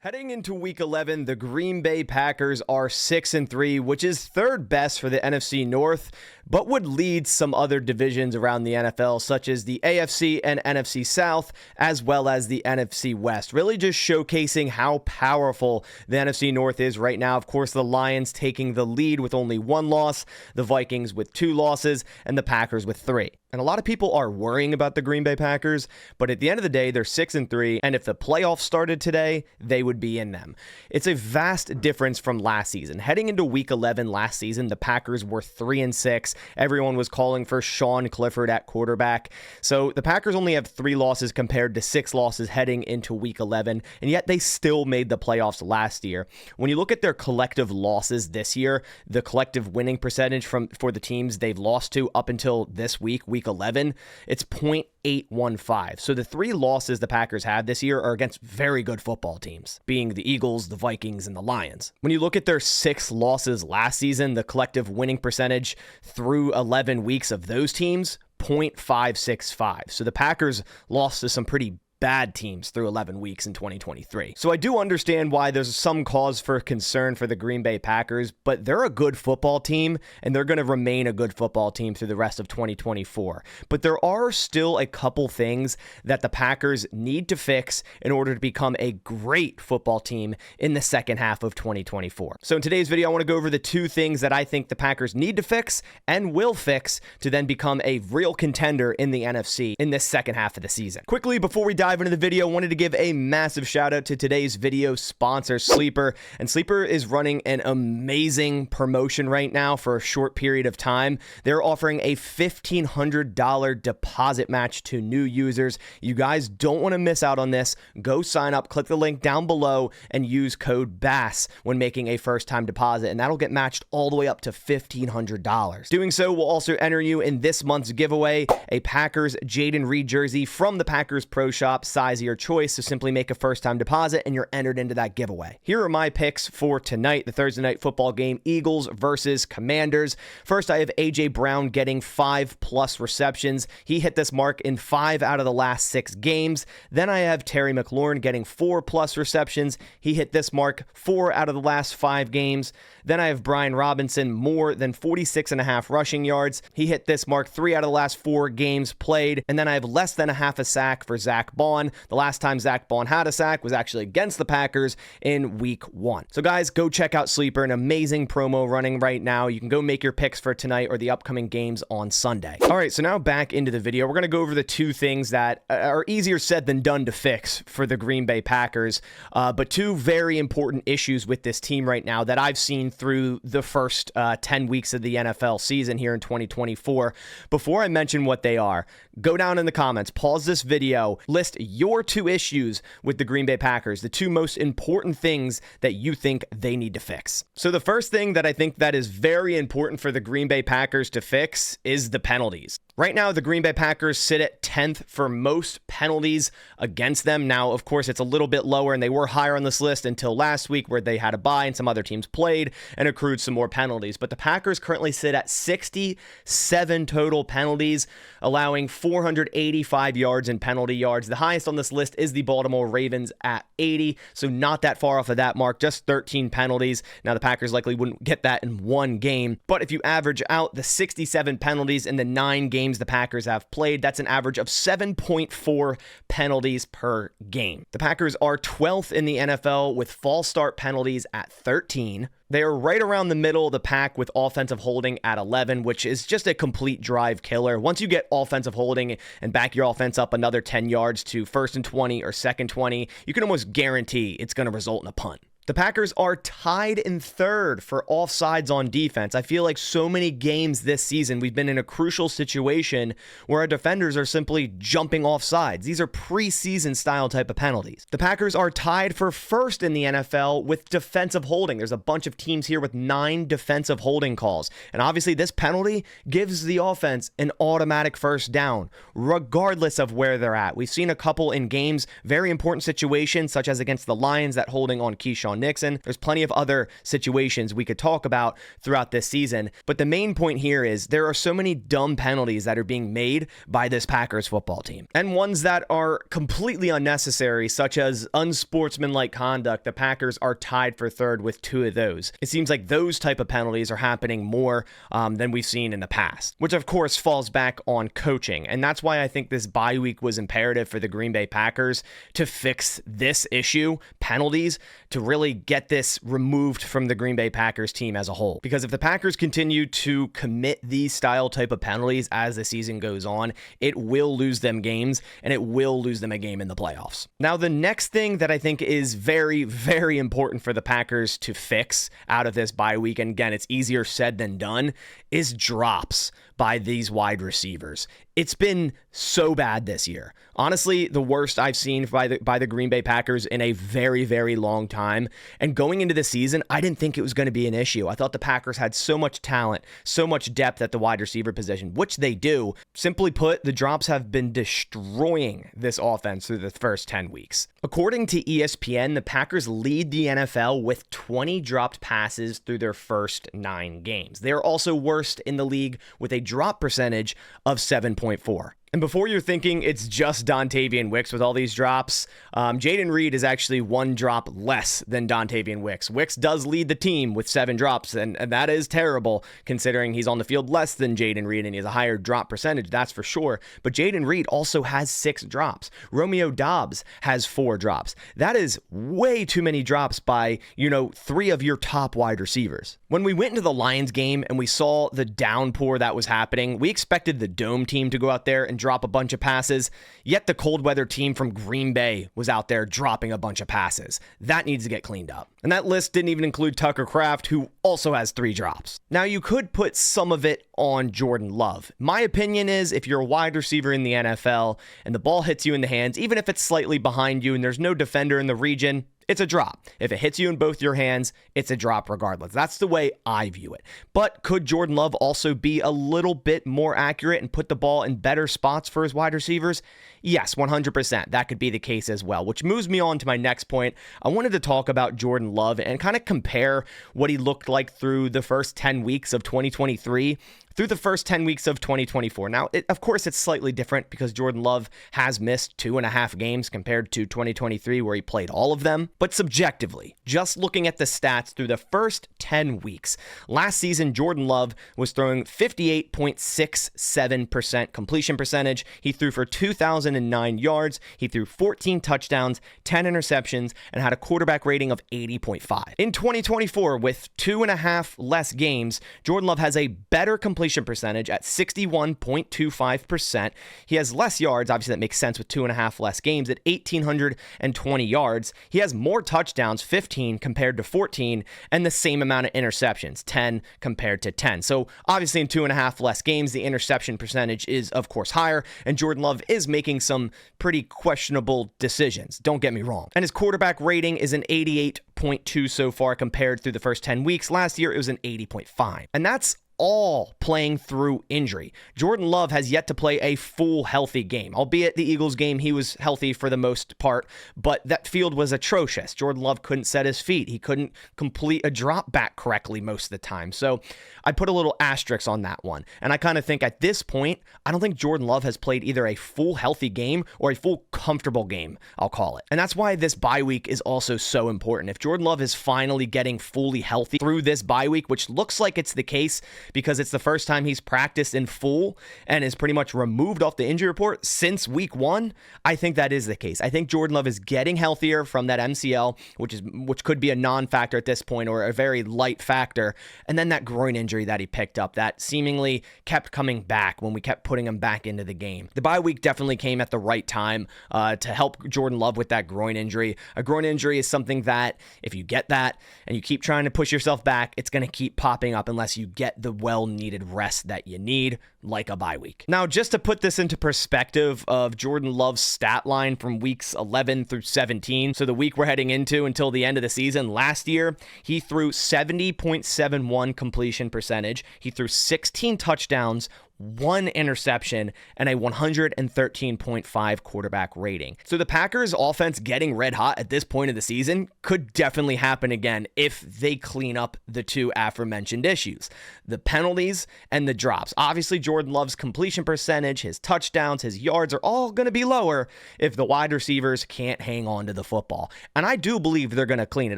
Heading into week 11, the Green Bay Packers are 6-3, which is third best for the NFC North, but would lead some other divisions around the NFL, such as the AFC and NFC South, as well as the NFC West. Really just showcasing how powerful the NFC North is right now. Of course, the Lions taking the lead with only one loss, the Vikings with 2 losses, and the Packers with 3. And a lot of people are worrying about the Green Bay Packers, but at the end of the day, they're 6-3, and if the playoffs started today, they would be in them. It's a vast difference from last season. Heading into week 11 last season, the Packers were 3-6. Everyone was calling for Sean Clifford at quarterback. So the Packers only have 3 losses compared to 6 losses heading into week 11, and yet they still made the playoffs last year. When you look at their collective losses this year, the collective winning percentage for the teams they've lost to up until this week 11, it's .815. So the 3 losses the Packers have this year are against very good football teams, being the Eagles, the Vikings, and the Lions. When you look at their 6 losses last season, the collective winning percentage through 11 weeks of those teams, .565. So the Packers lost to some pretty bad teams through 11 weeks in 2023. So I do understand why there's some cause for concern for the Green Bay Packers, but they're a good football team, and they're going to remain a good football team through the rest of 2024. But there are still a couple things that the Packers need to fix in order to become a great football team in the second half of 2024. So in today's video, I want to go over the 2 things that I think the Packers need to fix and will fix to then become a real contender in the NFC in this second half of the season. Quickly, before we dive into the video, I wanted to give a massive shout out to today's video sponsor, Sleeper. And Sleeper is running an amazing promotion right now for a short period of time. They're offering a $1,500 deposit match to new users. You guys don't want to miss out on this. Go sign up, click the link down below, and use code BASS when making a first-time deposit, and that'll get matched all the way up to $1,500. Doing so will also enter you in this month's giveaway, a Packers Jaden Reed jersey from the Packers Pro Shop, size of your choice. So simply make a first-time deposit and you're entered into that giveaway. Here are my picks for tonight, the Thursday night football game, Eagles versus Commanders. First, I have A.J. Brown getting 5+ receptions. He hit this mark in 5 out of the last 6 games. Then I have Terry McLaurin getting 4+ receptions. He hit this mark 4 out of the last 5 games. Then I have Brian Robinson more than 46.5 rushing yards. He hit this mark 3 out of the last 4 games played. And then I have less than a half a sack for Zach Bond. The last time Zach Bond had a sack was actually against the Packers in week 1. So guys, go check out Sleeper, an amazing promo running right now. You can go make your picks for tonight or the upcoming games on Sunday. All right, so now back into the video. We're going to go over the 2 things that are easier said than done to fix for the Green Bay Packers, but 2 very important issues with this team right now that I've seen through the first 10 weeks of the NFL season here in 2024. Before I mention what they are, go down in the comments, pause this video, list your 2 issues with the Green Bay Packers, the 2 most important things that you think they need to fix. So the first thing that I think that is very important for the Green Bay Packers to fix is the penalties. Right now, the Green Bay Packers sit at 10th for most penalties against them. Now, of course, it's a little bit lower, and they were higher on this list until last week where they had a bye and some other teams played and accrued some more penalties. But the Packers currently sit at 67 total penalties, allowing 485 yards in penalty yards. The highest on this list is the Baltimore Ravens at 80, so not that far off of that mark, just 13 penalties. Now, the Packers likely wouldn't get that in one game, but if you average out the 67 penalties in the 9 games the Packers have played, that's an average of 7.4 penalties per game. The Packers are 12th in the NFL with false start penalties at 13. They are right around the middle of the pack with offensive holding at 11, which is just a complete drive killer. Once you get offensive holding and back your offense up another 10 yards to 1st and 20 or 2nd 20, you can almost guarantee it's going to result in a punt. The Packers are tied in 3rd for offsides on defense. I feel like so many games this season, we've been in a crucial situation where our defenders are simply jumping off sides. These are preseason style type of penalties. The Packers are tied for 1st in the NFL with defensive holding. There's a bunch of teams here with 9 defensive holding calls. And obviously this penalty gives the offense an automatic first down, regardless of where they're at. We've seen a couple in games, very important situations, such as against the Lions, that holding on Keyshawn Nixon. There's plenty of other situations we could talk about throughout this season. But the main point here is there are so many dumb penalties that are being made by this Packers football team, and ones that are completely unnecessary, such as unsportsmanlike conduct. The Packers are tied for third with 2 of those. It seems like those type of penalties are happening more than we've seen in the past, which of course falls back on coaching. And that's why I think this bye week was imperative for the Green Bay Packers to fix this issue, penalties, to really get this removed from the Green Bay Packers team as a whole. Because if the Packers continue to commit these style type of penalties as the season goes on, it will lose them games, and it will lose them a game in the playoffs. Now, the next thing that I think is very, very important for the Packers to fix out of this bye week, and again, it's easier said than done, is drops by these wide receivers. It's been so bad this year. Honestly, the worst I've seen by the Green Bay Packers in a very, very long time. And going into the season, I didn't think it was going to be an issue. I thought the Packers had so much talent, so much depth at the wide receiver position, which they do. Simply put, the drops have been destroying this offense through the first 10 weeks. According to ESPN, the Packers lead the NFL with 20 dropped passes through their first 9 games. They're also worst in the league with a drop percentage of 7.4. And before you're thinking it's just Dontavian Wicks with all these drops, Jayden Reed is actually 1 drop less than Dontavian Wicks. Wicks does lead the team with 7 drops, and that is terrible considering he's on the field less than Jayden Reed and he has a higher drop percentage, that's for sure. But Jayden Reed also has 6 drops. Romeo Doubs has 4 drops. That is way too many drops by, 3 of your top wide receivers. When we went into the Lions game and we saw the downpour that was happening, we expected the Dome team to go out there and drop a bunch of passes, yet the cold weather team from Green Bay was out there dropping a bunch of passes. That needs to get cleaned up. And that list didn't even include Tucker Kraft, who also has 3 drops. Now, you could put some of it on Jordan Love. My opinion is if you're a wide receiver in the NFL and the ball hits you in the hands, even if it's slightly behind you and there's no defender in the region, it's a drop. If it hits you in both your hands, it's a drop regardless. That's the way I view it. But could Jordan Love also be a little bit more accurate and put the ball in better spots for his wide receivers? Yes, 100%. That could be the case as well, which moves me on to my next point. I wanted to talk about Jordan Love and kind of compare what he looked like through the first 10 weeks of 2023 through the first 10 weeks of 2024. Now, of course, it's slightly different because Jordan Love has missed 2.5 games compared to 2023 where he played all of them. But subjectively, just looking at the stats through the first 10 weeks, last season, Jordan Love was throwing 58.67% completion percentage. He threw for 2,009 yards. He threw 14 touchdowns, 10 interceptions, and had a quarterback rating of 80.5. In 2024, with 2.5 less games, Jordan Love has a better completion percentage at 61.25%. He has less yards. Obviously, that makes sense with 2.5 less games at 1,820 yards. He has more touchdowns, 15 compared to 14, and the same amount of interceptions, 10 compared to 10. So obviously in 2.5 less games, the interception percentage is of course higher, and Jordan Love is making some pretty questionable decisions. Don't get me wrong. And his quarterback rating is an 88.2 so far compared through the first 10 weeks. Last year, it was an 80.5. And that's all playing through injury. Jordan Love has yet to play a full healthy game, albeit the Eagles game, he was healthy for the most part, but that field was atrocious. Jordan Love couldn't set his feet. He couldn't complete a drop back correctly most of the time. So I put a little asterisk on that one. And I kind of think at this point, I don't think Jordan Love has played either a full healthy game or a full comfortable game, I'll call it. And that's why this bye week is also so important. If Jordan Love is finally getting fully healthy through this bye week, which looks like it's the case, because it's the first time he's practiced in full and is pretty much removed off the injury report since week 1. I think that is the case. I think Jordan Love is getting healthier from that MCL, which could be a non-factor at this point or a very light factor. And then that groin injury that he picked up that seemingly kept coming back when we kept putting him back into the game. The bye week definitely came at the right time to help Jordan Love with that groin injury. A groin injury is something that if you get that and you keep trying to push yourself back, it's going to keep popping up unless you get the well-needed rest that you need, like a bye week. Now, just to put this into perspective of Jordan Love's stat line from weeks 11 through 17, so the week we're heading into until the end of the season, last year, he threw 70.71 completion percentage. He threw 16 touchdowns, 1 interception, and a 113.5 quarterback rating. So the Packers offense getting red hot at this point of the season could definitely happen again if they clean up the 2 aforementioned issues, the penalties and the drops. Obviously, Jordan Love's completion percentage, his touchdowns, his yards are all going to be lower if the wide receivers can't hang on to the football. And I do believe they're going to clean it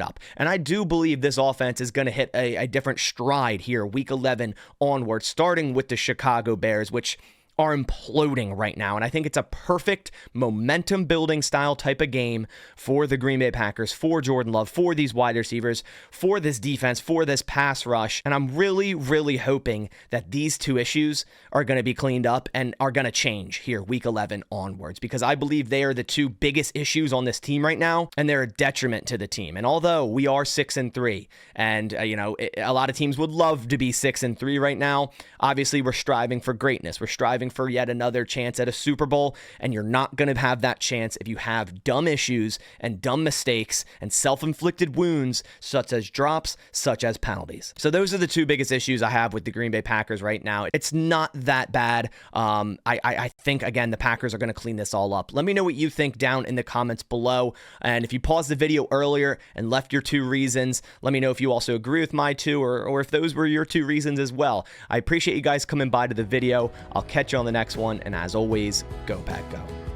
up. And I do believe this offense is going to hit a different stride here, week 11 onward, starting with the Chicago Bears, which are imploding right now. And I think it's a perfect momentum building style type of game for the Green Bay Packers, for Jordan Love, for these wide receivers, for this defense, for this pass rush. And I'm really, really hoping that these 2 issues are going to be cleaned up and are going to change here week 11 onwards, because I believe they are the 2 biggest issues on this team right now, and they're a detriment to the team. And although we are 6-3, and a lot of teams would love to be 6-3 right now, obviously we're striving for greatness. We're striving for yet another chance at a Super Bowl, and you're not going to have that chance if you have dumb issues and dumb mistakes and self-inflicted wounds, such as drops, such as penalties. So those are the 2 biggest issues I have with the Green Bay Packers right now. It's not that bad. I think, again, the Packers are going to clean this all up. Let me know what you think down in the comments below. And if you paused the video earlier and left your 2 reasons, let me know if you also agree with my 2 or if those were your 2 reasons as well. I appreciate you guys coming by to the video. I'll catch you on the next one, and as always, go Pack Go.